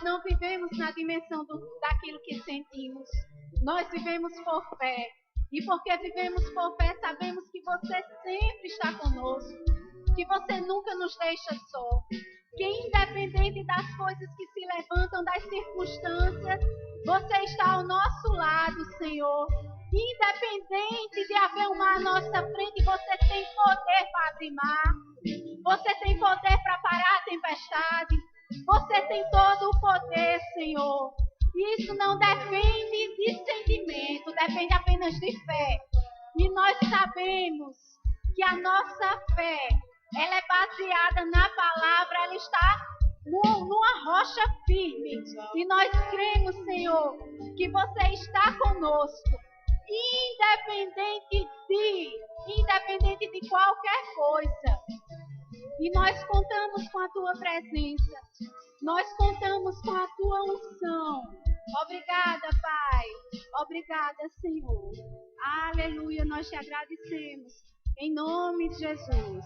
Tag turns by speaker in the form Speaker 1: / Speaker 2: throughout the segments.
Speaker 1: não vivemos na dimensão daquilo que sentimos. Nós vivemos por fé. E porque vivemos por fé, sabemos que você sempre está conosco. Que você nunca nos deixa só. Que independente das coisas que se levantam, das circunstâncias, você está ao nosso lado, Senhor. Independente de haver um mar à nossa frente, você tem poder para abrir mar. Você tem poder para parar a tempestade. Você tem todo o poder, Senhor. Isso não depende de sentimento, depende apenas de fé. E nós sabemos que a nossa fé, ela é baseada na palavra, ela está numa rocha firme. E nós cremos, Senhor, que você está conosco. Independente de qualquer coisa. E nós contamos com a tua presença. Nós contamos com a tua unção. Obrigada, Pai. Obrigada, Senhor. Aleluia, nós te agradecemos. Em nome de Jesus.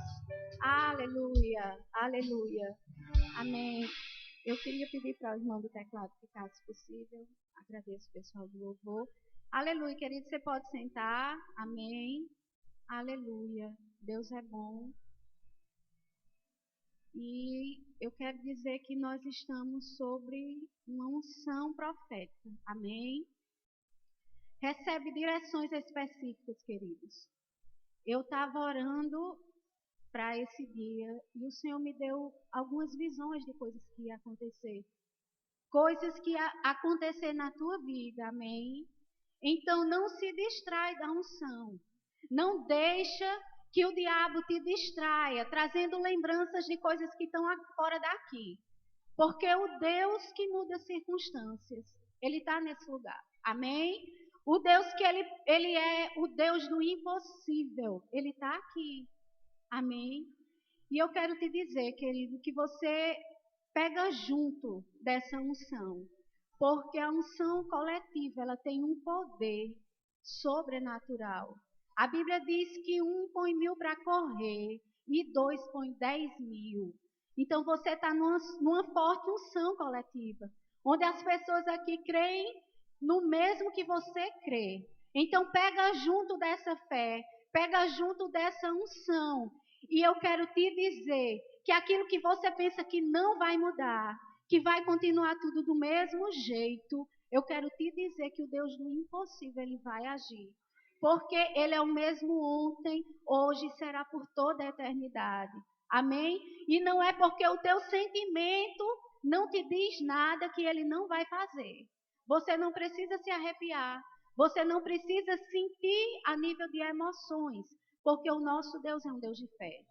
Speaker 1: Aleluia, aleluia. Amém. Eu queria pedir para o irmão do teclado ficar, se possível. Agradeço o pessoal do louvor. Aleluia, querido, você pode sentar. Amém. Aleluia. Deus é bom. E eu quero dizer que nós estamos sobre uma unção profética. Amém? Recebe direções específicas, queridos. Eu estava orando para esse dia e o Senhor me deu algumas visões de coisas que iam acontecer. Coisas que iam acontecer na tua vida. Amém? Então não se distrai da unção. Não deixa que o diabo te distraia, trazendo lembranças de coisas que estão fora daqui. Porque o Deus que muda circunstâncias, Ele está nesse lugar. Amém? O Deus que ele é o Deus do impossível. Ele está aqui. Amém? E eu quero te dizer, querido, que você pega junto dessa unção. Porque a unção coletiva, ela tem um poder sobrenatural. A Bíblia diz que 1 põe 1000 para correr e 2 põe 10.000. Então você está numa forte unção coletiva, onde as pessoas aqui creem no mesmo que você crê. Então pega junto dessa fé, pega junto dessa unção. E eu quero te dizer que aquilo que você pensa que não vai mudar, que vai continuar tudo do mesmo jeito, eu quero te dizer que o Deus do impossível, Ele vai agir. Porque Ele é o mesmo ontem, hoje e será por toda a eternidade. Amém? E não é porque o teu sentimento não te diz nada que Ele não vai fazer. Você não precisa se arrepiar. Você não precisa sentir a nível de emoções. Porque o nosso Deus é um Deus de fé.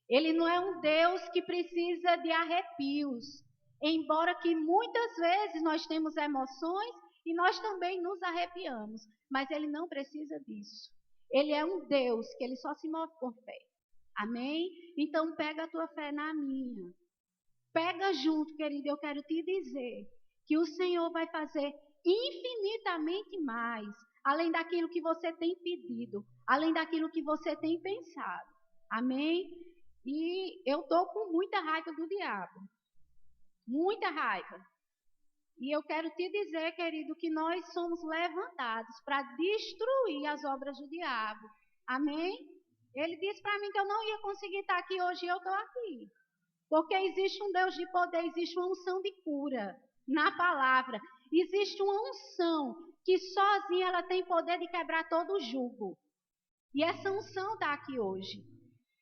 Speaker 1: Ele não é um Deus que precisa de arrepios. Embora que muitas vezes nós temos emoções e nós também nos arrepiamos. Mas Ele não precisa disso. Ele é um Deus que Ele só se move por fé. Amém? Então pega a tua fé na minha. Pega junto, querido. Eu quero te dizer que o Senhor vai fazer infinitamente mais. Além daquilo que você tem pedido. Além daquilo que você tem pensado. Amém? E eu estou com muita raiva do diabo. Muita raiva. E eu quero te dizer, querido, que nós somos levantados para destruir as obras do diabo. Amém? Ele disse para mim que eu não ia conseguir estar aqui hoje e eu estou aqui. Porque existe um Deus de poder, existe uma unção de cura na palavra. Existe uma unção que sozinha ela tem poder de quebrar todo o jugo. E essa unção está aqui hoje.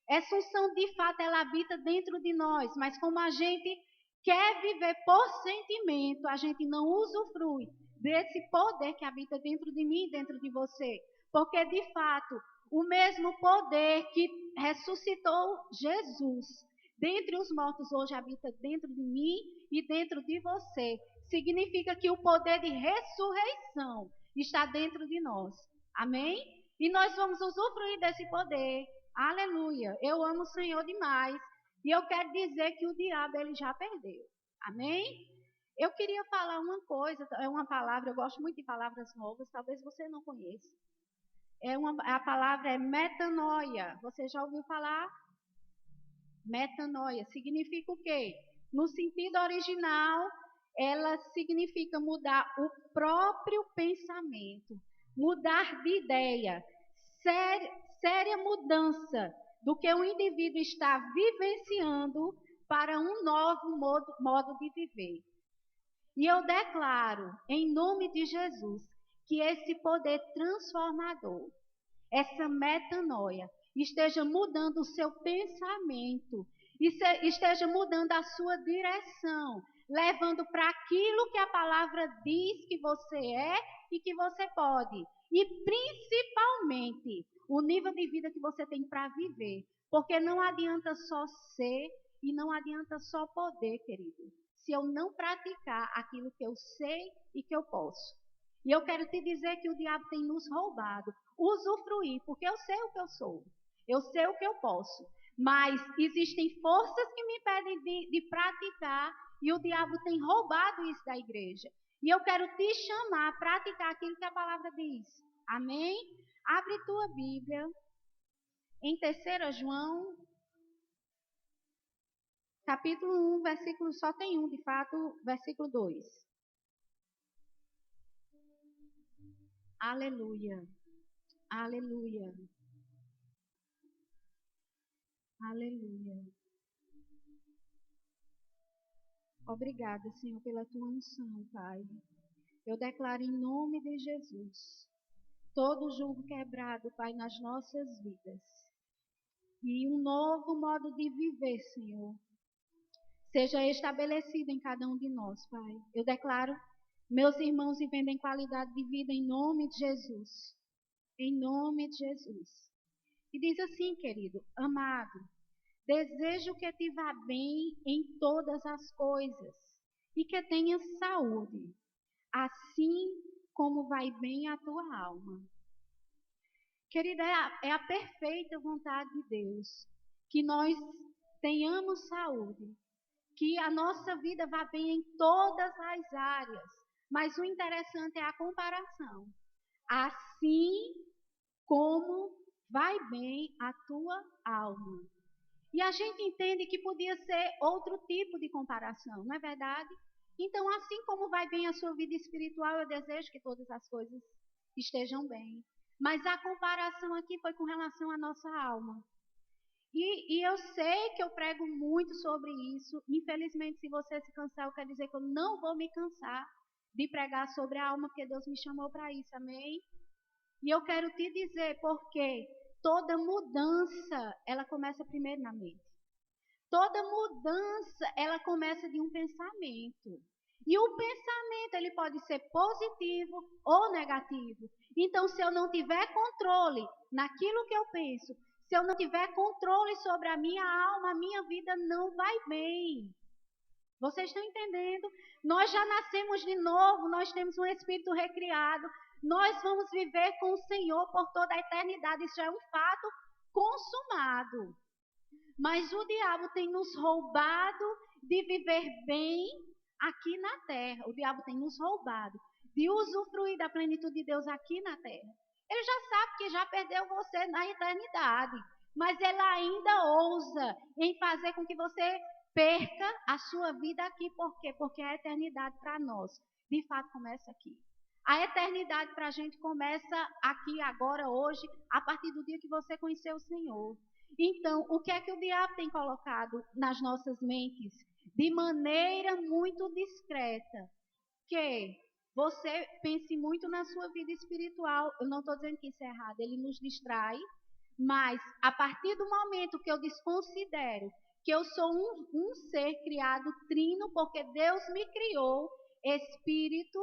Speaker 1: Essa unção, de fato, ela habita dentro de nós. Mas como a gente quer viver por sentimento, a gente não usufrui desse poder que habita dentro de mim e dentro de você. Porque, de fato, o mesmo poder que ressuscitou Jesus dentre os mortos hoje habita dentro de mim e dentro de você. Significa que o poder de ressurreição está dentro de nós. Amém? E nós vamos usufruir desse poder. Aleluia. Eu amo o Senhor demais. E eu quero dizer que o diabo ele já perdeu. Amém? Eu queria falar uma coisa, é uma palavra, eu gosto muito de palavras novas, talvez você não conheça. A palavra é metanoia. Você já ouviu falar? Metanoia significa o quê? No sentido original, ela significa mudar o próprio pensamento, mudar de ideia, séria mudança do que o indivíduo está vivenciando para um novo modo de viver. E eu declaro, em nome de Jesus, que esse poder transformador, essa metanoia, esteja mudando o seu pensamento, esteja mudando a sua direção, levando para aquilo que a palavra diz que você é e que você pode. E principalmente o nível de vida que você tem para viver. Porque não adianta só ser e não adianta só poder, querido, se eu não praticar aquilo que eu sei e que eu posso. E eu quero te dizer que o diabo tem nos roubado usufruir, porque eu sei o que eu sou, eu sei o que eu posso, mas existem forças que me impedem de praticar e o diabo tem roubado isso da igreja. E eu quero te chamar a praticar aquilo que a palavra diz. Amém? Abre tua Bíblia em 3 João, capítulo 1, versículo, só tem um, de fato, versículo 2. Aleluia. Aleluia. Aleluia. Obrigada, Senhor, pela tua unção, Pai. Eu declaro em nome de Jesus todo julgo quebrado, Pai, nas nossas vidas. E um novo modo de viver, Senhor, seja estabelecido em cada um de nós, Pai. Eu declaro, meus irmãos vivendo qualidade de vida em nome de Jesus. Em nome de Jesus. E diz assim, querido, amado, desejo que te vá bem em todas as coisas e que tenhas saúde, assim como vai bem a tua alma. Querida, é a perfeita vontade de Deus que nós tenhamos saúde, que a nossa vida vá bem em todas as áreas. Mas o interessante é a comparação. Assim como vai bem a tua alma. E a gente entende que podia ser outro tipo de comparação, não é verdade? Então, assim como vai bem a sua vida espiritual, eu desejo que todas as coisas estejam bem. Mas a comparação aqui foi com relação à nossa alma. E eu sei que eu prego muito sobre isso. Infelizmente, se você se cansar, eu quero dizer que eu não vou me cansar de pregar sobre a alma, porque Deus me chamou para isso, amém? E eu quero te dizer porque toda mudança, ela começa primeiro na mente. Toda mudança, ela começa de um pensamento. E o pensamento, ele pode ser positivo ou negativo. Então, se eu não tiver controle naquilo que eu penso, se eu não tiver controle sobre a minha alma, a minha vida não vai bem. Vocês estão entendendo? Nós já nascemos de novo, nós temos um espírito recriado. Nós vamos viver com o Senhor por toda a eternidade. Isso é um fato consumado. Mas o diabo tem nos roubado de viver bem aqui na terra. O diabo tem nos roubado de usufruir da plenitude de Deus aqui na terra. Ele já sabe que já perdeu você na eternidade. Mas ele ainda ousa em fazer com que você perca a sua vida aqui. Por quê? Porque a eternidade para nós, de fato, começa aqui. A eternidade para a gente começa aqui, agora, hoje, a partir do dia que você conheceu o Senhor. Então, o que é que o diabo tem colocado nas nossas mentes? De maneira muito discreta. Que você pense muito na sua vida espiritual. Eu não estou dizendo que isso é errado, ele nos distrai. Mas, a partir do momento que eu desconsidero que eu sou um ser criado trino, porque Deus me criou espírito,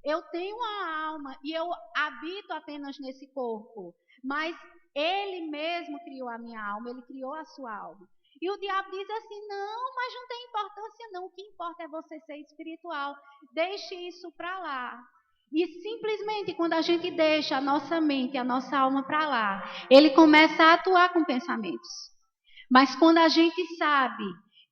Speaker 1: eu tenho uma alma e eu habito apenas nesse corpo. Mas ele mesmo criou a minha alma, ele criou a sua alma. E o diabo diz assim, não, mas não tem importância não, o que importa é você ser espiritual. Deixe isso para lá. E simplesmente quando a gente deixa a nossa mente, a nossa alma para lá, ele começa a atuar com pensamentos. Mas quando a gente sabe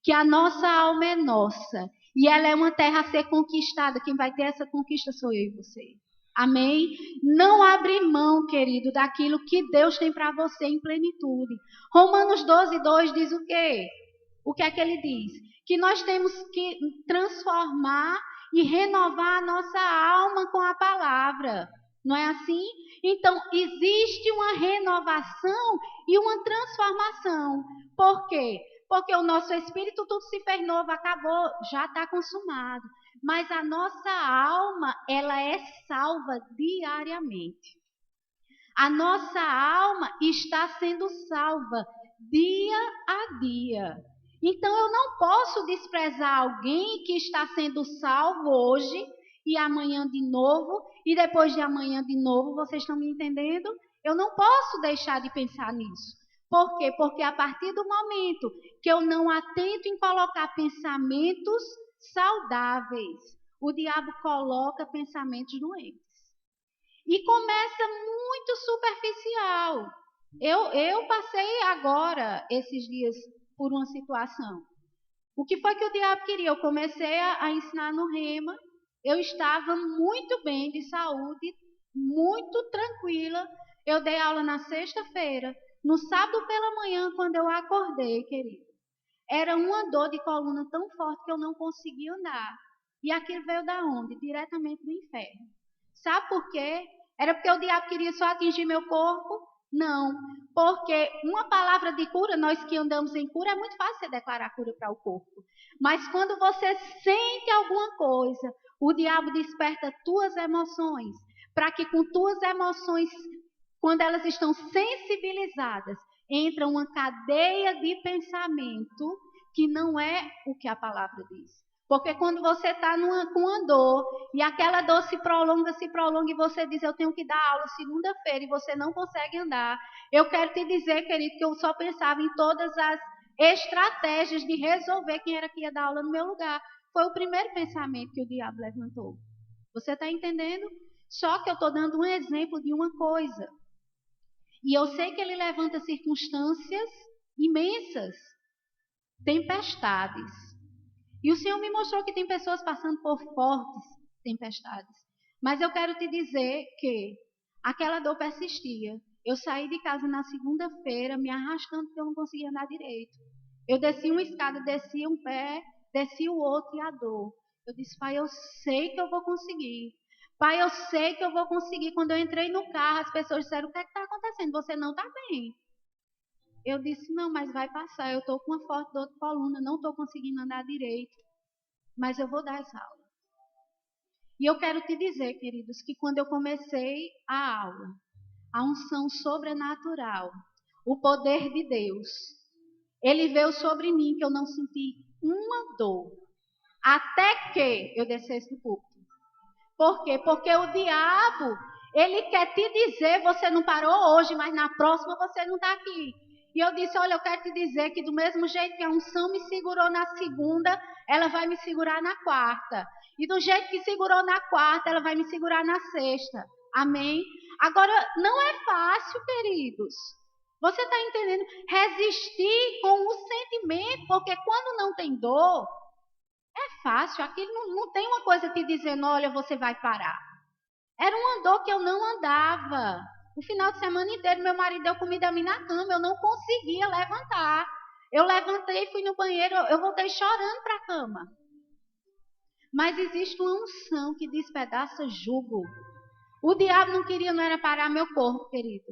Speaker 1: que a nossa alma é nossa e ela é uma terra a ser conquistada, quem vai ter essa conquista sou eu e você. Amém? Não abre mão, querido, daquilo que Deus tem para você em plenitude. Romanos 12:2 diz o quê? O que é que ele diz? Que nós temos que transformar e renovar a nossa alma com a palavra. Não é assim? Então, existe uma renovação e uma transformação. Por quê? Porque o nosso espírito tudo se fez novo, acabou, já está consumado. Mas a nossa alma, ela é salva diariamente. A nossa alma está sendo salva dia a dia. Então eu não posso desprezar alguém que está sendo salvo hoje e amanhã de novo e depois de amanhã de novo. Vocês estão me entendendo? Eu não posso deixar de pensar nisso. Por quê? Porque a partir do momento que eu não atento em colocar pensamentos saudáveis, o diabo coloca pensamentos doentes. E começa muito superficial. Eu passei agora, esses dias, por uma situação. O que foi que o diabo queria? Eu comecei a ensinar no Rema. Eu estava muito bem de saúde, muito tranquila. Eu dei aula na sexta-feira. No sábado pela manhã, quando eu acordei, querido, era uma dor de coluna tão forte que eu não conseguia andar. E aquilo veio da onde? Diretamente do inferno. Sabe por quê? Era porque o diabo queria só atingir meu corpo? Não, porque uma palavra de cura, nós que andamos em cura, é muito fácil você declarar cura para o corpo. Mas quando você sente alguma coisa, o diabo desperta tuas emoções, para que com tuas emoções, quando elas estão sensibilizadas, entra uma cadeia de pensamento que não é o que a palavra diz. Porque quando você está com uma dor e aquela dor se prolonga e você diz, eu tenho que dar aula segunda-feira e você não consegue andar. Eu quero te dizer, querido, que eu só pensava em todas as estratégias de resolver quem era que ia dar aula no meu lugar. Foi o primeiro pensamento que o diabo levantou. Você está entendendo? Só que eu estou dando um exemplo de uma coisa. E eu sei que ele levanta circunstâncias imensas, tempestades. E o Senhor me mostrou que tem pessoas passando por fortes tempestades. Mas eu quero te dizer que aquela dor persistia. Eu saí de casa na segunda-feira me arrastando porque eu não conseguia andar direito. Eu desci uma escada, desci um pé, desci o outro e a dor. Eu disse, Pai, eu sei que eu vou conseguir. Pai, eu sei que eu vou conseguir. Quando eu entrei no carro, as pessoas disseram, o que está acontecendo? Você não está bem. Eu disse, não, mas vai passar. Eu estou com uma forte dor de coluna, não estou conseguindo andar direito. Mas eu vou dar essa aula. E eu quero te dizer, queridos, que quando eu comecei a aula, a unção sobrenatural, o poder de Deus, ele veio sobre mim que eu não senti uma dor. Até que eu descesse do púlpito. Por quê? Porque o diabo, ele quer te dizer, você não parou hoje, mas na próxima você não está aqui. E eu disse, olha, eu quero te dizer que do mesmo jeito que a unção me segurou na segunda, ela vai me segurar na quarta. E do jeito que segurou na quarta, ela vai me segurar na sexta. Amém? Agora, não é fácil, queridos. Você está entendendo? Resistir com o sentimento, porque quando não tem dor, é fácil. Aquilo não tem uma coisa te dizendo, olha, você vai parar. Era uma dor que eu não andava. O final de semana inteiro, meu marido deu comida a mim na cama, eu não conseguia levantar. Eu levantei, fui no banheiro, eu voltei chorando para a cama. Mas existe uma unção que despedaça jugo. O diabo não era parar meu corpo, querido.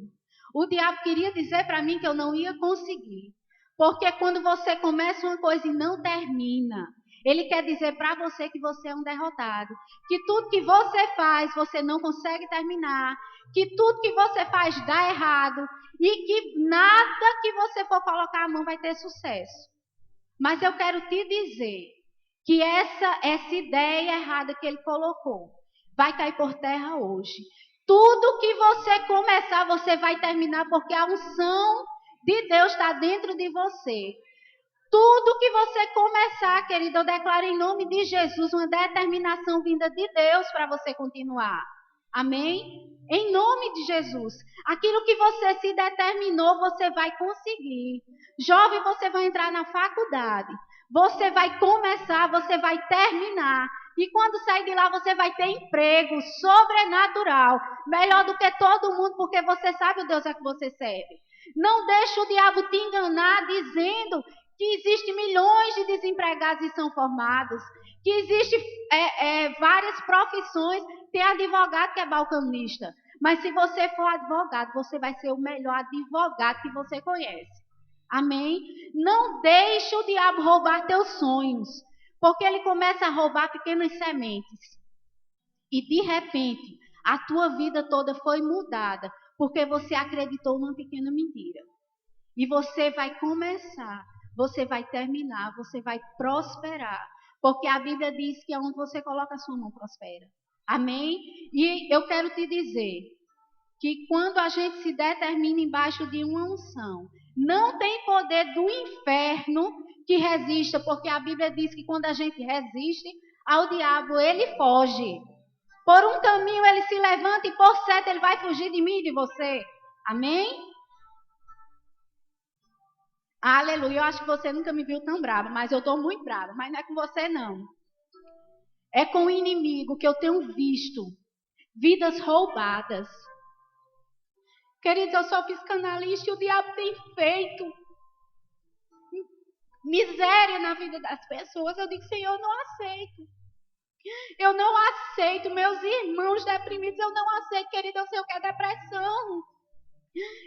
Speaker 1: O diabo queria dizer para mim que eu não ia conseguir. Porque quando você começa uma coisa e não termina, ele quer dizer para você que você é um derrotado. Que tudo que você faz, você não consegue terminar. Que tudo que você faz dá errado. E que nada que você for colocar a mão vai ter sucesso. Mas eu quero te dizer que essa ideia errada que ele colocou vai cair por terra hoje. Tudo que você começar, você vai terminar, porque a unção de Deus está dentro de você. Tudo que você começar, querido, eu declaro em nome de Jesus uma determinação vinda de Deus para você continuar. Amém? Em nome de Jesus. Aquilo que você se determinou, você vai conseguir. Jovem, você vai entrar na faculdade. Você vai começar, você vai terminar. E quando sair de lá, você vai ter emprego sobrenatural. Melhor do que todo mundo, porque você sabe o Deus a que você serve. Não deixe o diabo te enganar dizendo que existem milhões de desempregados e são formados. que existe várias profissões. Tem advogado que é balconista, mas se você for advogado, você vai ser o melhor advogado que você conhece. Amém? Não deixe o diabo roubar teus sonhos, porque ele começa a roubar pequenas sementes. E de repente, a tua vida toda foi mudada, porque você acreditou numa pequena mentira. E você vai começar, você vai terminar, você vai prosperar. Porque a Bíblia diz que onde você coloca a sua mão prospera. Amém? E eu quero te dizer que quando a gente se determina embaixo de uma unção, não tem poder do inferno que resista, porque a Bíblia diz que quando a gente resiste ao diabo, ele foge. Por um caminho ele se levanta e por certo ele vai fugir de mim e de você. Amém? Aleluia. Eu acho que você nunca me viu tão brava, mas eu estou muito brava. Mas não é com você, não. É com o inimigo que eu tenho visto vidas roubadas. Queridos, eu sou psicanalista e o diabo tem feito miséria na vida das pessoas. Eu digo, Senhor, eu não aceito. Eu não aceito meus irmãos deprimidos. Eu não aceito, querido, eu sei o que é depressão.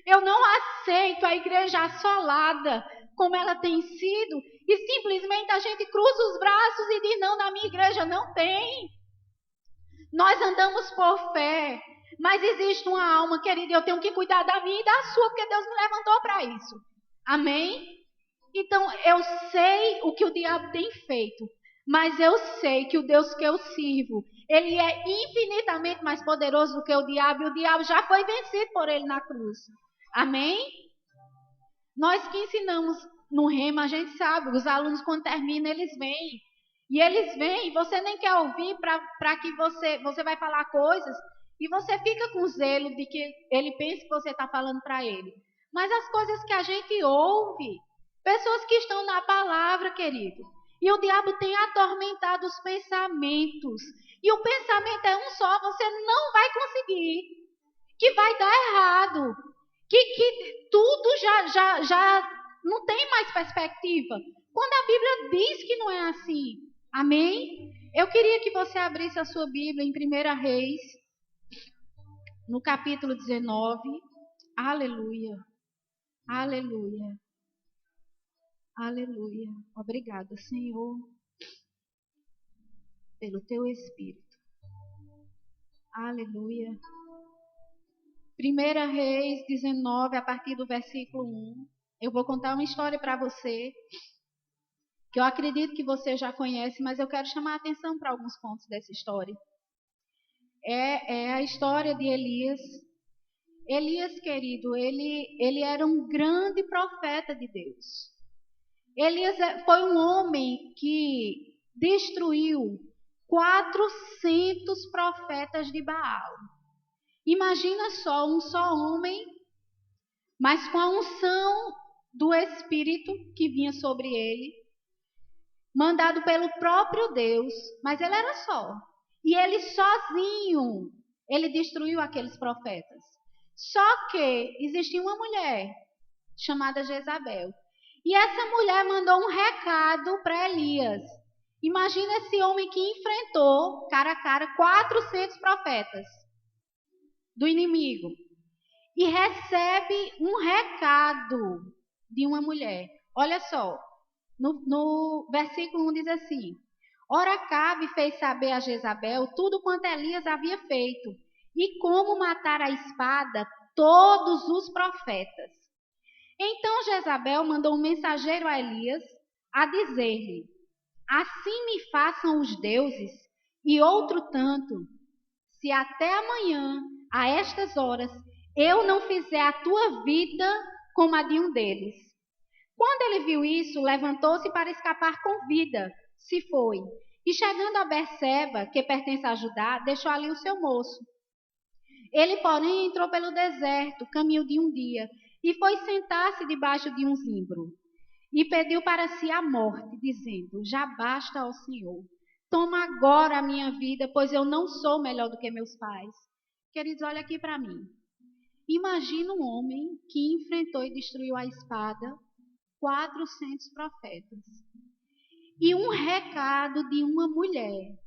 Speaker 1: Eu não aceito a igreja assolada como ela tem sido e simplesmente a gente cruza os braços e diz, não, na minha igreja não tem. Nós andamos por fé, mas existe uma alma, querida, eu tenho que cuidar da minha e da sua, porque Deus me levantou para isso. Amém? Então, eu sei o que o diabo tem feito, mas eu sei que o Deus que eu sirvo, ele é infinitamente mais poderoso do que o diabo, e o diabo já foi vencido por ele na cruz. Amém? Nós que ensinamos no Rema, a gente sabe, os alunos quando terminam, eles vêm. E eles vêm, você nem quer ouvir para que você vai falar coisas e você fica com zelo de que ele pense que você está falando para ele. Mas as coisas que a gente ouve, pessoas que estão na palavra, querido. E o diabo tem atormentado os pensamentos. E o pensamento é um só, você não vai conseguir. Que vai dar errado. Que tudo já não tem mais perspectiva. Quando a Bíblia diz que não é assim. Amém? Eu queria que você abrisse a sua Bíblia em 1 Reis, no capítulo 19. Aleluia. Aleluia. Aleluia. Obrigada, Senhor, pelo teu Espírito. Aleluia. 1 Reis 19, a partir do versículo 1. Eu vou contar uma história para você, que eu acredito que você já conhece, mas eu quero chamar a atenção para alguns pontos dessa história. É a história de Elias. Elias, querido, ele era um grande profeta de Deus. Elias foi um homem que destruiu 400 profetas de Baal. Imagina só, um só homem, mas com a unção do Espírito que vinha sobre ele, mandado pelo próprio Deus, mas ele era só. E ele sozinho, ele destruiu aqueles profetas. Só que existia uma mulher chamada Jezabel. E essa mulher mandou um recado para Elias. Imagina esse homem que enfrentou, cara a cara, 400 profetas do inimigo. E recebe um recado de uma mulher. Olha só, no versículo 1 diz assim: Ora, Acabe fez saber a Jezabel tudo quanto Elias havia feito, e como matar a espada todos os profetas. Então Jezabel mandou um mensageiro a Elias a dizer-lhe: Assim me façam os deuses, e outro tanto, se até amanhã, a estas horas, eu não fizer a tua vida como a de um deles. Quando ele viu isso, levantou-se para escapar com vida, se foi. E chegando a Berseba, que pertence a Judá, deixou ali o seu moço. Ele, porém, entrou pelo deserto, caminho de um dia, e foi sentar-se debaixo de um zimbro. E pediu para si a morte, dizendo: Já basta ao Senhor. Toma agora a minha vida, pois eu não sou melhor do que meus pais. Queridos, olha aqui para mim. Imagina um homem que enfrentou e destruiu a espada 400 profetas. e um recado de uma mulher,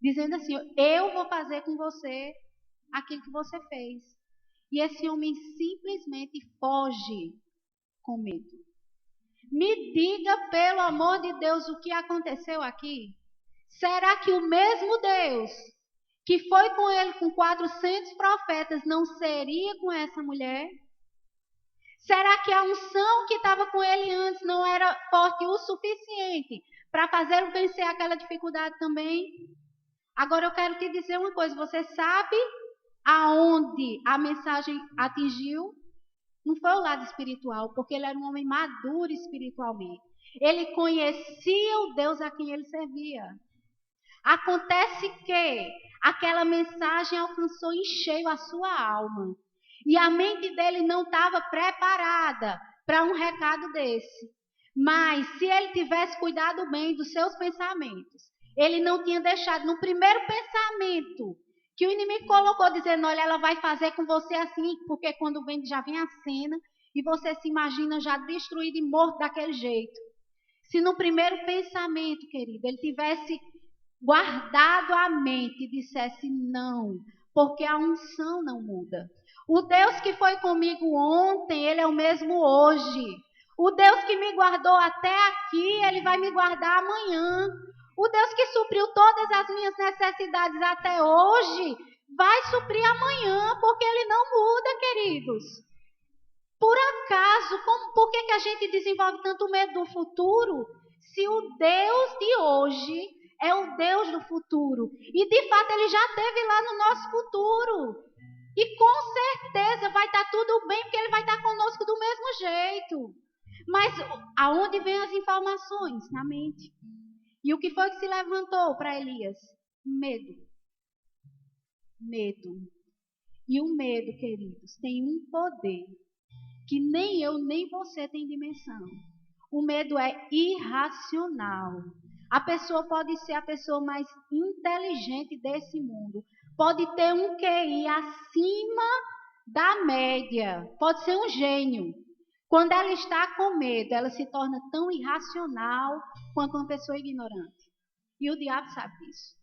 Speaker 1: dizendo assim: eu vou fazer com você aquilo que você fez. E esse homem simplesmente foge com medo. Me diga, pelo amor de Deus, o que aconteceu aqui? Será que o mesmo Deus que foi com ele com 400 profetas não seria com essa mulher? Será que a unção que estava com ele antes não era forte o suficiente para fazê-lo vencer aquela dificuldade também? Agora eu quero te dizer uma coisa: você sabe aonde a mensagem atingiu? Não foi o lado espiritual, porque ele era um homem maduro espiritualmente. Ele conhecia o Deus a quem ele servia. Acontece que aquela mensagem alcançou em cheio a sua alma. E a mente dele não estava preparada para um recado desse. Mas se ele tivesse cuidado bem dos seus pensamentos, ele não tinha deixado no primeiro pensamento que o inimigo colocou, dizendo: olha, ela vai fazer com você assim, porque quando vem, já vem a cena e você se imagina já destruído e morto daquele jeito. Se no primeiro pensamento, querido, ele tivesse guardado a mente e dissesse não, porque a unção não muda. O Deus que foi comigo ontem, ele é o mesmo hoje. O Deus que me guardou até aqui, ele vai me guardar amanhã. O Deus que supriu todas as minhas necessidades até hoje, vai suprir amanhã, porque ele não muda, queridos. Por acaso, por que a gente desenvolve tanto medo do futuro, se o Deus de hoje é o Deus do futuro? E de fato ele já esteve lá no nosso futuro. E com certeza vai estar tudo bem, porque ele vai estar conosco do mesmo jeito. Mas aonde vêm as informações? Na mente. E o que foi que se levantou para Elias? Medo. Medo. E o medo, queridos, tem um poder que nem eu nem você tem dimensão. O medo é irracional. A pessoa pode ser a pessoa mais inteligente desse mundo. Pode ter um QI acima da média. Pode ser um gênio. Quando ela está com medo, ela se torna tão irracional quanto uma pessoa ignorante. E o diabo sabe disso.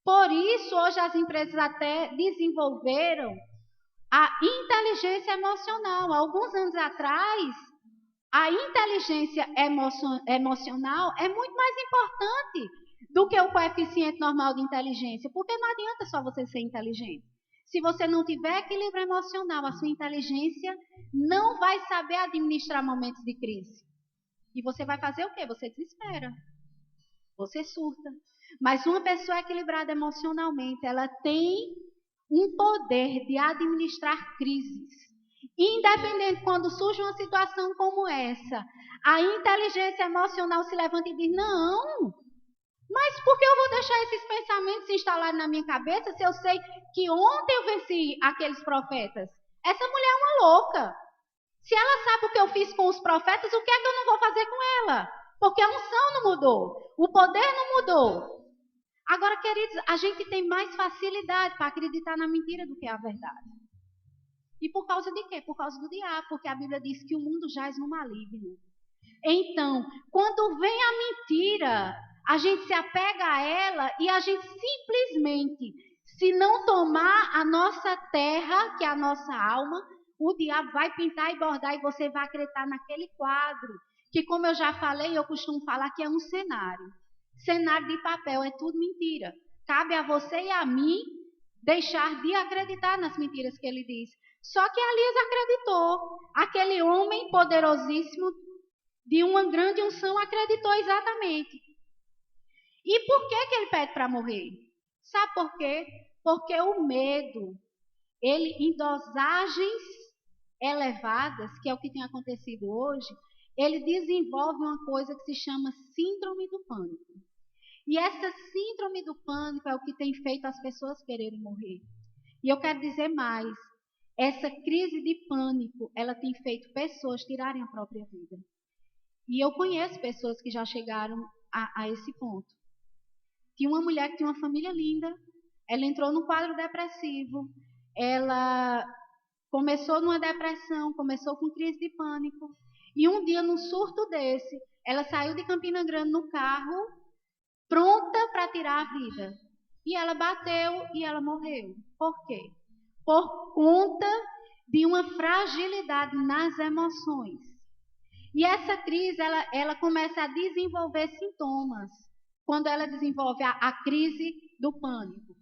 Speaker 1: Por isso, hoje as empresas até desenvolveram a inteligência emocional. Alguns anos atrás, a inteligência emocional é muito mais importante do que o coeficiente normal de inteligência, porque não adianta só você ser inteligente. Se você não tiver equilíbrio emocional, a sua inteligência não vai saber administrar momentos de crise. E você vai fazer o quê? Você desespera. Você surta. Mas uma pessoa equilibrada emocionalmente, ela tem um poder de administrar crises. Independente quando surge uma situação como essa, a inteligência emocional se levanta e diz: não, mas por que eu vou deixar esses pensamentos se instalarem na minha cabeça se eu sei que ontem eu venci aqueles profetas? Essa mulher é uma louca. Se ela sabe o que eu fiz com os profetas, o que é que eu não vou fazer com ela? Porque a unção não mudou, o poder não mudou. Agora, queridos, a gente tem mais facilidade para acreditar na mentira do que a verdade. E por causa de quê? Por causa do diabo, porque a Bíblia diz que o mundo jaz no maligno. Então, quando vem a mentira, a gente se apega a ela e a gente simplesmente, se não tomar a nossa terra, que é a nossa alma, o diabo vai pintar e bordar e você vai acreditar naquele quadro, que como eu já falei, eu costumo falar que é um cenário. Cenário de papel, é tudo mentira. Cabe a você e a mim deixar de acreditar nas mentiras que ele diz. Só que Elias acreditou. Aquele homem poderosíssimo de uma grande unção acreditou exatamente. E por que ele pede para morrer? Sabe por quê? Porque o medo, ele em dosagens elevadas, que é o que tem acontecido hoje, ele desenvolve uma coisa que se chama síndrome do pânico. E essa síndrome do pânico é o que tem feito as pessoas quererem morrer. E eu quero dizer mais, essa crise de pânico, ela tem feito pessoas tirarem a própria vida. E eu conheço pessoas que já chegaram a esse ponto. Tinha uma mulher que tinha uma família linda, ela entrou num quadro depressivo, ela começou numa depressão, começou com crise de pânico, e um dia, num surto desse, Ela saiu de Campina Grande no carro, pronta para tirar a vida. E ela bateu e ela morreu. Por quê? Por conta de uma fragilidade nas emoções. E essa crise, ela começa a desenvolver sintomas quando ela desenvolve a crise do pânico.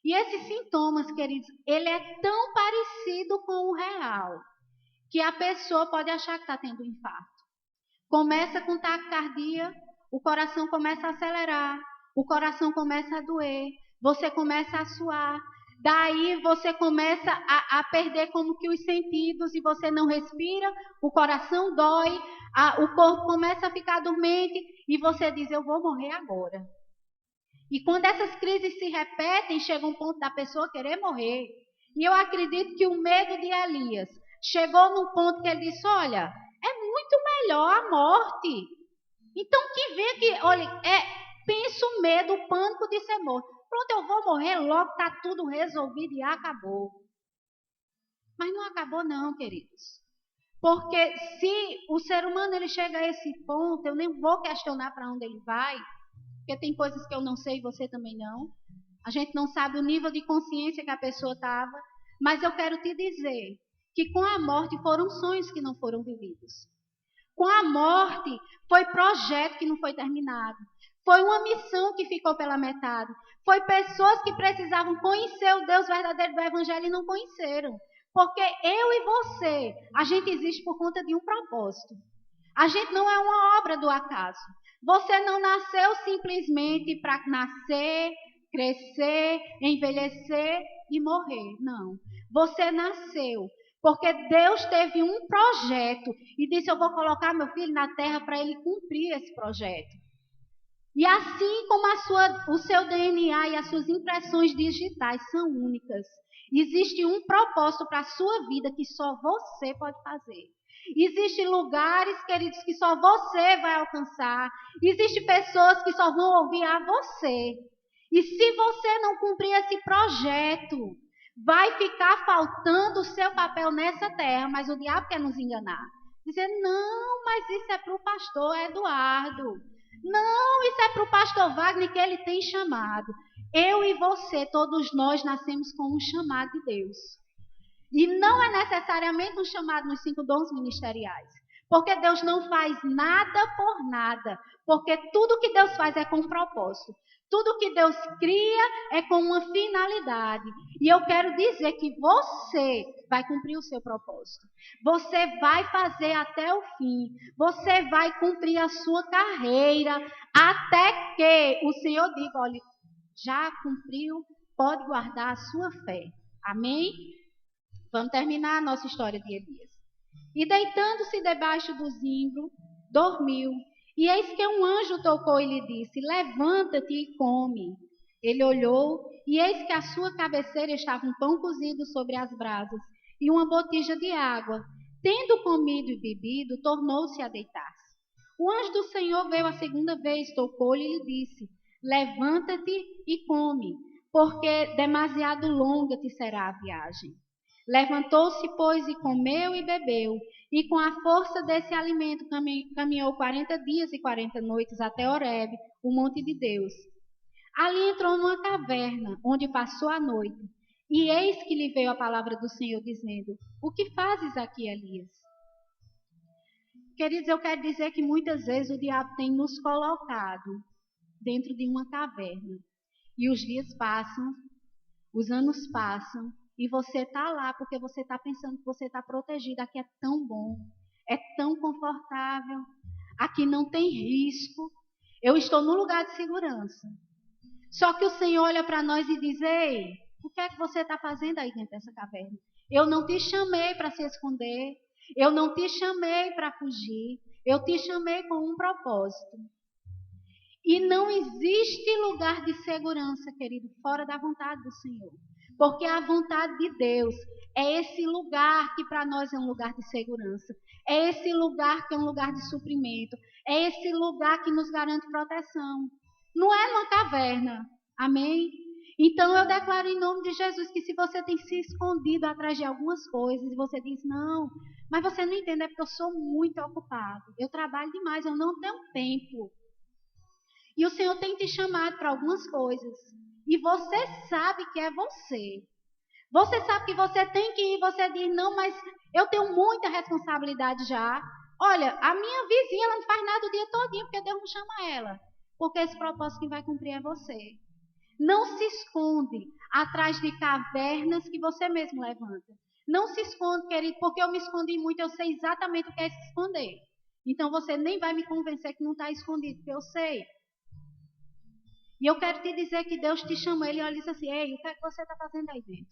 Speaker 1: E esses sintomas, queridos, ele é tão parecido com o real, que a pessoa pode achar que está tendo um infarto. Começa com taquicardia, o coração começa a acelerar, o coração começa a doer, você começa a suar. Daí você começa a perder como que os sentidos e você não respira, o coração dói, o corpo começa a ficar dormente e você diz, eu vou morrer agora. E quando essas crises se repetem, chega um ponto da pessoa querer morrer. E eu acredito que o medo de Elias chegou num ponto que ele disse, olha, é muito melhor a morte. Então que vem aqui, olha, pensa o medo, o pânico de ser morto. Pronto, eu vou morrer logo, está tudo resolvido e acabou. Mas não acabou não, queridos. Porque se o ser humano ele chega a esse ponto, eu nem vou questionar para onde ele vai, porque tem coisas que eu não sei e você também não. A gente não sabe o nível de consciência que a pessoa estava, mas eu quero te dizer que com a morte foram sonhos que não foram vividos. Com a morte foi projeto que não foi terminado. Foi uma missão que ficou pela metade. Foi pessoas que precisavam conhecer o Deus verdadeiro do Evangelho e não conheceram. Porque eu e você, a gente existe por conta de um propósito. A gente não é uma obra do acaso. Você não nasceu simplesmente para nascer, crescer, envelhecer e morrer. Não. Você nasceu porque Deus teve um projeto e disse, eu vou colocar meu filho na terra para ele cumprir esse projeto. E assim como o seu DNA e as suas impressões digitais são únicas, existe um propósito para a sua vida que só você pode fazer. Existem lugares, queridos, que só você vai alcançar. Existem pessoas que só vão ouvir a você. E se você não cumprir esse projeto, vai ficar faltando o seu papel nessa terra, mas o diabo quer nos enganar. Dizer, não, mas isso é para o pastor Eduardo. Não, isso é para o pastor Wagner que ele tem chamado. Eu e você, todos nós nascemos com um chamado de Deus. E não é necessariamente um chamado nos 5 dons ministeriais. Porque Deus não faz nada por nada. Porque tudo que Deus faz é com propósito. Tudo que Deus cria é com uma finalidade. E eu quero dizer que você vai cumprir o seu propósito. Você vai fazer até o fim. Você vai cumprir a sua carreira. Até que o Senhor diga, olha, já cumpriu, pode guardar a sua fé. Amém? Vamos terminar a nossa história de Elias. E deitando-se debaixo do zimbro, dormiu. E eis que um anjo tocou e lhe disse, levanta-te e come. Ele olhou, e eis que à sua cabeceira estava um pão cozido sobre as brasas e uma botija de água. Tendo comido e bebido, tornou-se a deitar-se. O anjo do Senhor veio a segunda vez, tocou-lhe e lhe disse, levanta-te e come, porque demasiado longa te será a viagem. Levantou-se, pois, e comeu e bebeu, e com a força desse alimento caminhou 40 dias e 40 noites até Horebe, o monte de Deus. Ali entrou numa caverna, onde passou a noite. E eis que lhe veio a palavra do Senhor, dizendo, o que fazes aqui, Elias? Queridos, eu quero dizer que muitas vezes o diabo tem nos colocado dentro de uma caverna. E os dias passam, os anos passam, e você está lá porque você está pensando que você está protegido. Aqui é tão bom, é tão confortável, aqui não tem risco. Eu estou no lugar de segurança. Só que o Senhor olha para nós e diz, ei, o que é que você está fazendo aí dentro dessa caverna? Eu não te chamei para se esconder, eu não te chamei para fugir, eu te chamei com um propósito. E não existe lugar de segurança, querido, fora da vontade do Senhor. Porque a vontade de Deus é esse lugar que para nós é um lugar de segurança. É esse lugar que é um lugar de suprimento. É esse lugar que nos garante proteção. Não é numa caverna. Amém? Então eu declaro em nome de Jesus que se você tem se escondido atrás de algumas coisas e você diz, não, Mas você não entende, é porque eu sou muito ocupado. Eu trabalho demais, eu não tenho tempo. E o Senhor tem te chamado para algumas coisas. E você sabe que é você. Você sabe que você tem que ir, você diz, não, mas eu tenho muita responsabilidade já. Olha, a minha vizinha, ela não faz nada o dia todinho, porque Deus não chama ela. Porque esse propósito que vai cumprir é você. Não se esconde atrás de cavernas que você mesmo levanta. Não se esconde, querido, porque eu me escondi muito, eu sei exatamente o que é se esconder. Então você nem vai me convencer que não está escondido, porque eu sei. E eu quero te dizer que Deus te chamou, ele olha e diz assim, ei, o que é que você está fazendo aí dentro?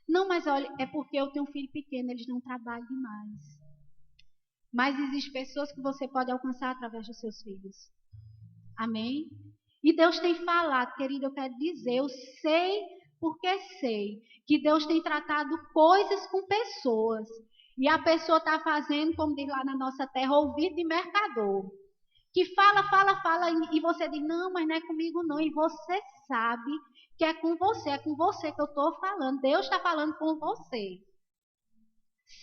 Speaker 1: Não, mas olha, é porque eu tenho um filho pequeno, eles não trabalham demais. Mas existem pessoas que você pode alcançar através dos seus filhos. Amém? E Deus tem falado, querido, eu quero dizer, eu sei porque sei que Deus tem tratado coisas com pessoas. E a pessoa está fazendo, como diz lá na nossa terra, ouvido de mercador. Que fala, fala, fala, e você diz, não, mas não é comigo não. E você sabe que é com você que eu estou falando. Deus está falando com você.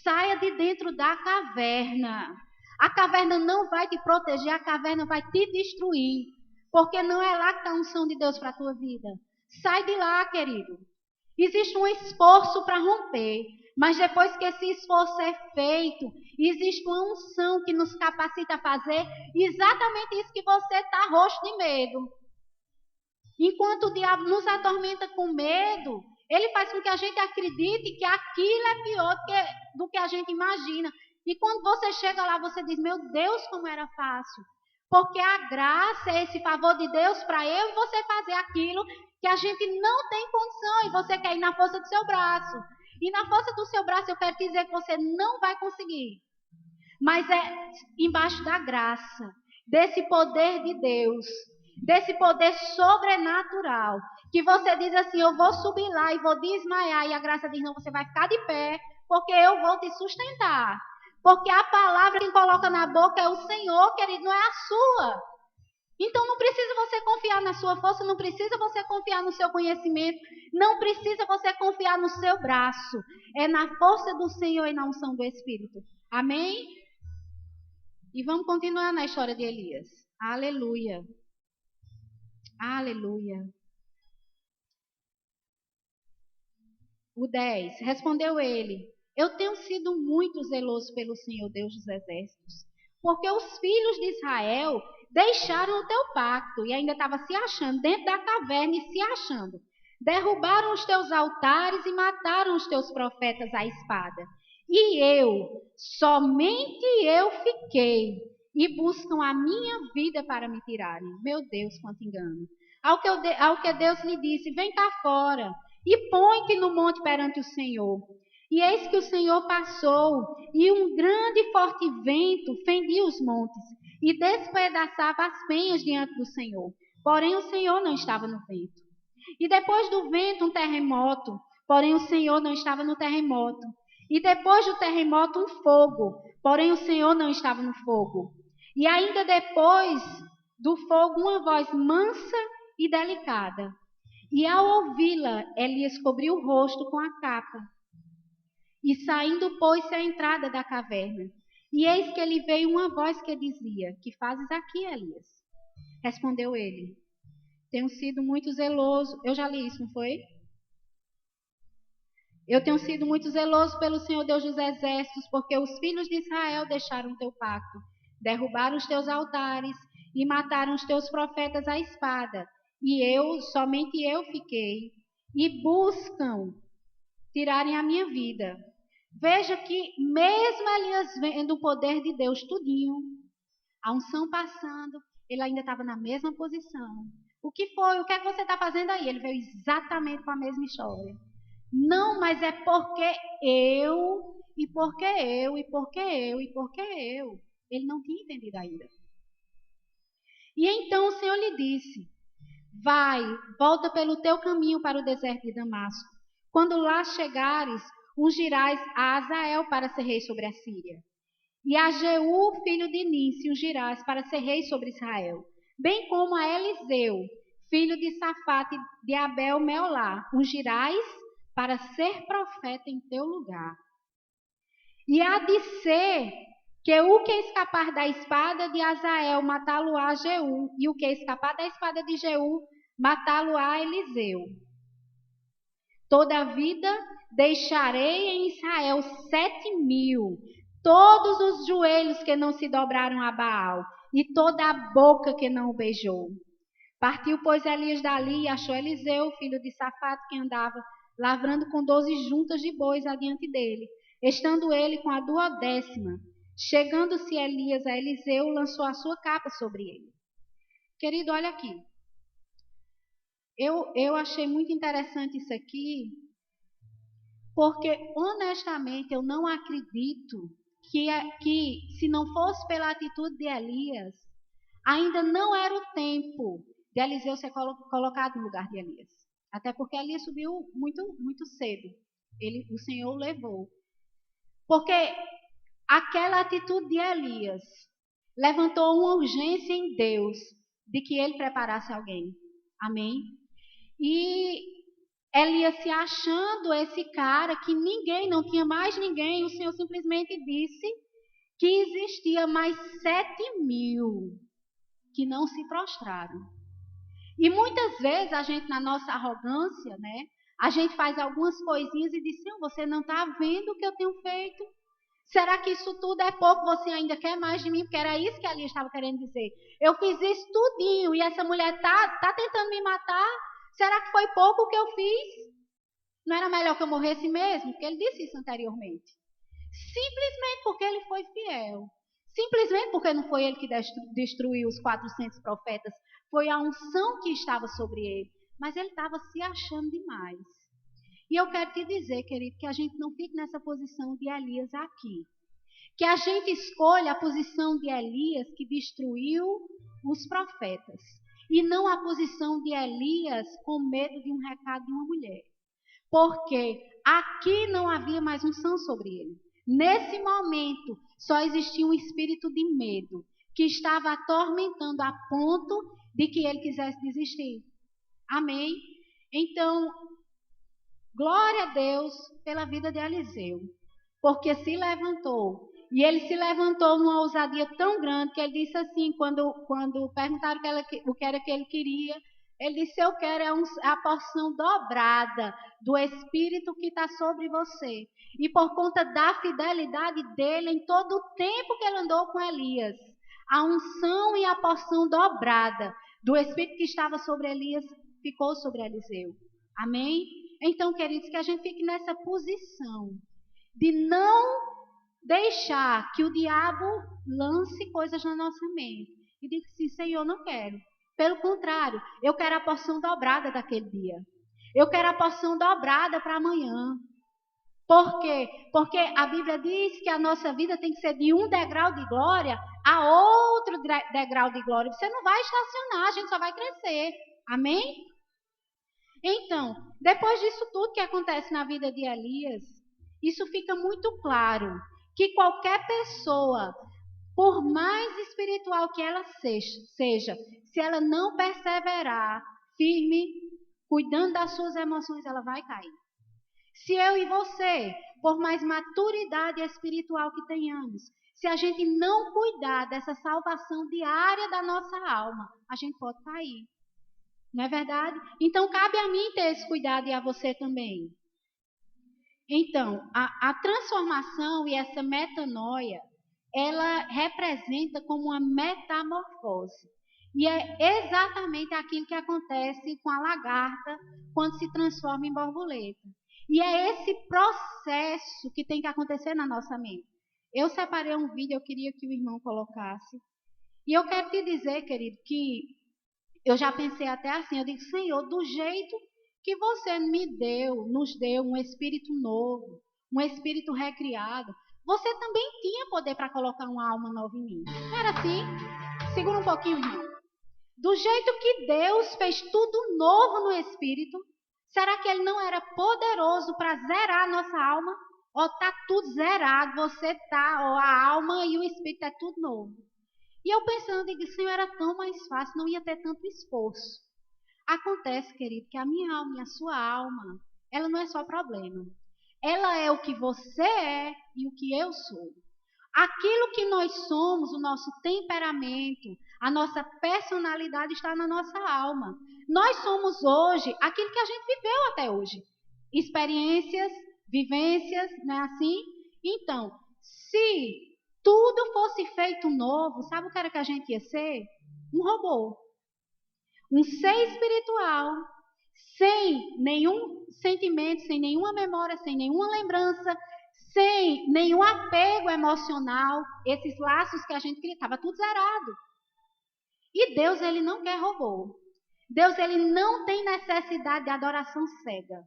Speaker 1: Saia de dentro da caverna. A caverna não vai te proteger, a caverna vai te destruir. Porque não é lá que está a unção de Deus para a tua vida. Sai de lá, querido. Existe um esforço para romper. Mas depois que esse esforço é feito, existe uma unção que nos capacita a fazer exatamente isso que você está roxo de medo. Enquanto o diabo nos atormenta com medo, ele faz com que a gente acredite que aquilo é pior do que a gente imagina. E quando você chega lá, você diz, meu Deus, como era fácil. Porque a graça é esse favor de Deus para eu e você fazer aquilo que a gente não tem condição e você quer ir na força do seu braço. E na força do seu braço eu quero dizer que você não vai conseguir. Mas é embaixo da graça, desse poder de Deus, desse poder sobrenatural, que você diz assim, eu vou subir lá e vou desmaiar, e a graça diz, não, você vai ficar de pé, porque eu vou te sustentar. Porque a palavra que coloca na boca é o Senhor, querido, não é a sua. Então não precisa você confiar na sua força, não precisa você confiar no seu conhecimento, não precisa você confiar no seu braço. É na força do Senhor e na unção do Espírito. Amém? E vamos continuar na história de Elias. Aleluia. Aleluia. O 10. Respondeu ele: eu tenho sido muito zeloso pelo Senhor Deus dos exércitos, porque os filhos de Israel deixaram o teu pacto e ainda estava se achando dentro da caverna e se achando. Derrubaram os teus altares e mataram os teus profetas à espada. E eu, somente eu fiquei e buscam a minha vida para me tirarem. Meu Deus, quanto engano. Ao que Deus lhe disse, vem cá fora e põe-te no monte perante o Senhor. E eis que o Senhor passou, e um grande e forte vento fendia os montes, e despedaçava as penhas diante do Senhor. Porém o Senhor não estava no vento. E depois do vento um terremoto, porém o Senhor não estava no terremoto. E depois do terremoto um fogo, porém o Senhor não estava no fogo. E ainda depois do fogo uma voz mansa e delicada. E ao ouvi-la, Elias cobriu o rosto com a capa. E saindo, pôs-se à entrada da caverna. E eis que lhe veio uma voz que dizia, que fazes aqui, Elias? Respondeu ele, tenho sido muito zeloso. Eu já li isso, não foi? Eu tenho sido muito zeloso pelo Senhor Deus dos exércitos, porque os filhos de Israel deixaram o teu pacto, derrubaram os teus altares e mataram os teus profetas à espada. E eu, somente eu fiquei, e buscam tirarem a minha vida. Veja que mesmo Elias vendo o poder de Deus tudinho, a unção passando, ele ainda estava na mesma posição. O que foi? O que é que você está fazendo aí? Ele veio exatamente com a mesma história. Não, mas é porque eu, e porque eu, e porque eu, e porque eu. Ele não tinha entendido ainda. E então o Senhor lhe disse, vai, volta pelo teu caminho para o deserto de Damasco. Quando lá chegares, ungirás a Azael para ser rei sobre a Síria. E a Jeú, filho de Nício, ungirás para ser rei sobre Israel. Bem como a Eliseu, filho de Safate de Abel Meolá, ungirás para ser profeta em teu lugar. E há de ser que o que escapar da espada de Azael, matá-lo-á Jeú, e o que escapar da espada de Jeú, matá-lo-á Eliseu. Toda a vida deixarei em Israel 7.000, todos os joelhos que não se dobraram a Baal, e toda a boca que não o beijou. Partiu, pois, Elias dali e achou Eliseu, filho de Safate, que andava lavrando com 12 juntas de bois adiante dele, estando ele com a 12ª. Chegando-se Elias a Eliseu, lançou a sua capa sobre ele. Querido, olha aqui. Eu achei muito interessante isso aqui, porque, honestamente, eu não acredito que se não fosse pela atitude de Elias, ainda não era o tempo de Eliseu ser colocado no lugar de Elias. Até porque Elias subiu muito, muito cedo. O Senhor o levou. Porque aquela atitude de Elias levantou uma urgência em Deus de que ele preparasse alguém. Amém? E Elias se achando esse cara que não tinha mais ninguém, o Senhor simplesmente disse que existia mais 7.000 que não se prostraram. E muitas vezes a gente, na nossa arrogância, né, a gente faz algumas coisinhas e diz, Senhor, você não está vendo o que eu tenho feito? Será que isso tudo é pouco? Você ainda quer mais de mim? Porque era isso que a Lia estava querendo dizer. Eu fiz isso tudinho e essa mulher está tentando me matar? Será que foi pouco o que eu fiz? Não era melhor que eu morresse mesmo? Porque ele disse isso anteriormente. Simplesmente porque ele foi fiel. Simplesmente porque não foi ele que destruiu os 400 profetas. Foi a unção que estava sobre ele. Mas ele estava se achando demais. E eu quero te dizer, querido, que a gente não fique nessa posição de Elias aqui. Que a gente escolha a posição de Elias que destruiu os profetas. E não a posição de Elias com medo de um recado de uma mulher. Porque aqui não havia mais unção sobre ele. Nesse momento, só existia um espírito de medo que estava atormentando a ponto de que ele quisesse desistir. Amém? Então, glória a Deus pela vida de Eliseu, porque se levantou. E ele se levantou numa ousadia tão grande que ele disse assim, quando perguntaram o que era que ele queria, ele disse, eu quero a porção dobrada do Espírito que está sobre você. E por conta da fidelidade dele em todo o tempo que ele andou com Elias, a unção e a porção dobrada do Espírito que estava sobre Elias ficou sobre Eliseu. Amém? Então, queridos, que a gente fique nessa posição de não deixar que o diabo lance coisas na nossa mente. E diga assim, Senhor, não quero. Pelo contrário, eu quero a porção dobrada daquele dia. Eu quero a porção dobrada para amanhã. Por quê? Porque a Bíblia diz que a nossa vida tem que ser de um degrau de glória a outro degrau de glória. Você não vai estacionar, a gente só vai crescer. Amém? Então, depois disso tudo que acontece na vida de Elias, isso fica muito claro, que qualquer pessoa, por mais espiritual que ela seja, se ela não perseverar firme, cuidando das suas emoções, ela vai cair. Se eu e você, por mais maturidade espiritual que tenhamos, se a gente não cuidar dessa salvação diária da nossa alma, a gente pode cair. Não é verdade? Então, cabe a mim ter esse cuidado e a você também. Então, a transformação e essa metanoia, ela representa como uma metamorfose. E é exatamente aquilo que acontece com a lagarta quando se transforma em borboleta. E é esse processo que tem que acontecer na nossa mente. Eu separei um vídeo, eu queria que o irmão colocasse. E eu quero te dizer, querido, que eu já pensei até assim, eu digo, Senhor, do jeito que você nos deu um espírito novo, um espírito recriado, você também tinha poder para colocar uma alma nova em mim. Não era assim? Segura um pouquinho, irmão. Do jeito que Deus fez tudo novo no espírito, será que ele não era poderoso para zerar a nossa alma? Ou está tudo zerado, você está, ou a alma e o espírito é tudo novo. E eu pensando, digo, Senhor, era tão mais fácil, não ia ter tanto esforço. Acontece, querido, que a minha alma e a sua alma, ela não é só problema. Ela é o que você é e o que eu sou. Aquilo que nós somos, o nosso temperamento, a nossa personalidade está na nossa alma. Nós somos hoje aquilo que a gente viveu até hoje. Experiências, vivências, não é assim? Então, se tudo fosse feito novo, sabe o que era que a gente ia ser? Um robô. Um ser espiritual, sem nenhum sentimento, sem nenhuma memória, sem nenhuma lembrança, sem nenhum apego emocional, esses laços que a gente cria, estava tudo zerado. E Deus, ele não quer robô. Deus, ele não tem necessidade de adoração cega.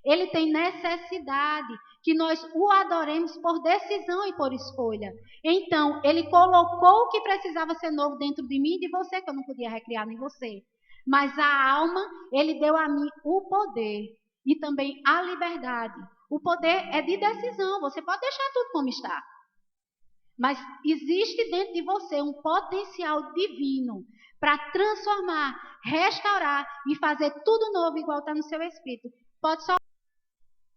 Speaker 1: Ele tem necessidade que nós o adoremos por decisão e por escolha. Então, ele colocou o que precisava ser novo dentro de mim e de você, que eu não podia recriar nem você. Mas a alma, ele deu a mim o poder e também a liberdade. O poder é de decisão, você pode deixar tudo como está. Mas existe dentro de você um potencial divino para transformar, restaurar e fazer tudo novo igual está no seu espírito. Pode só